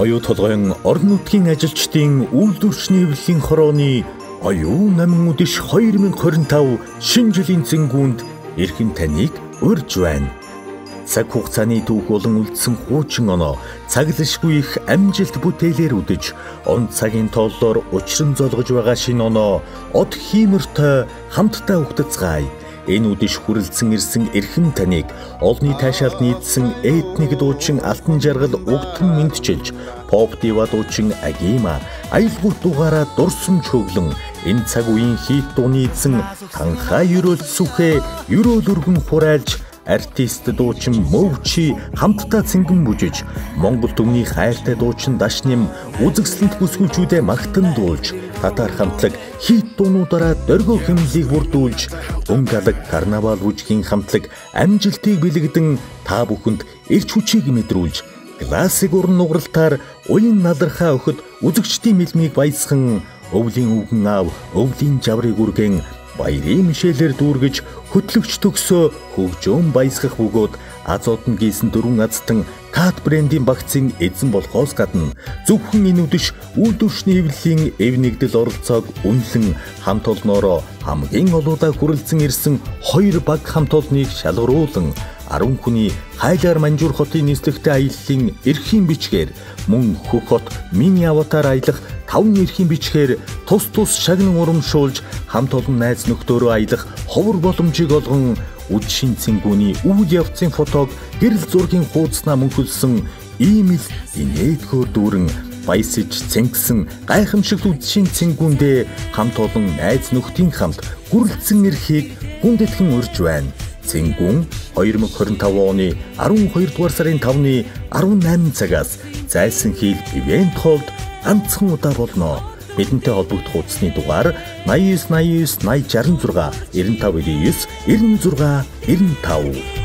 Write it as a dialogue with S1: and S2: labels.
S1: Оюу толгойн орон нутгийн ажилчдын үйлдвэрчний хэвлэлийн хорооны оюун намын үдэш 2025 шинэ жилийн цэнгүүнд эрхэм таныг урьж байна. Цаг хугацааны түүх болон үлдсэн хуучин оноо цаглашгүй их амжилт бүтээлээр үдэж, он цагийн тооллоор учран золгож байгаа шинэ оноо од хиймэртэй хамтдаа ухтацгаая. Энэ үдэш хүрэлцэн ирсэн эрхэм таныг олонний таашаалд нийцсэн этник дуучин Алтан жаргал угтан мэдчилж, поп дива дуучин Агима аялгуурт дугаараа дурсамж хөглөн энэ цаг үеийн хийт дууны эзэн Танхаа ерөөл сүхэ ерөөл өргөн хураалж, артист дуучин Мөвчи хамтдаа цэнгэн бүжиж, Монгол түмний хайртай дуучин Дашним үзэгсэлэнт бүсгүйчүүдэд магтан дуулж, татар хамтлаг хийт дуунуудаараа дөргөө хэмнэлийг бүрдүүлж, өнгалаг карнавал бүжгийн хамтлаг амжилтыг бэлэгдэн та бүхэнд эрч хүчийг мэдрүүлж, классик уран нугаралтаар уян налархаа өхөд үзэгчдийн мэлмийг баясхан, өвлийн үгэн аав өвлийн жаврыг үргэн баярын мишэлээр дүүргэж хөтлөгч төгсөө хөгжөөн баясгах бөгөөд азот нь гийсэн дөрвөн азтан кат брендийн багцын эзэн болохоос гадна зөвхөн энэ үдэш үйлдвэрчний хэвлэлийн эв нэгдэл оролцоог үнэлэн хамт олноороо хамгийн олоодаа хүрэлцэн ирсэн хоёр баг хамт олныг шалгаруулан 10 хүний хайлаар манжуур хотын нислэгтэй аяллаа эрхийн бичгээр мөн хөх хот мини аватар аялах 5 эрхийн бичгээр тус шагнан урамшуулж хамт олон найз нөхдөөрөө аялах ховор боломжийг олгон үдшийн цэнгүүний үйл явцын фотог гэрэл зургийн хуудаснаа мөнхөлсөн ийм л инээдгөөр дүүрэн баясаж цэнгсэн гайхамшигт үдшийн цэнгүүндээ хамт олон найз нөхдийн хамт хүрэлцэн ирэхийг хүндэтгэн урьж байна. Цэнгүүн 2025 оны 12 дугаар сарын 5-ны 18 цагаас зайсан хийл ивент холд ганцхан удаа болно. Бидэнтэй холбогдох хуудасны дугаар 89 89 80 66 95 99 96 95.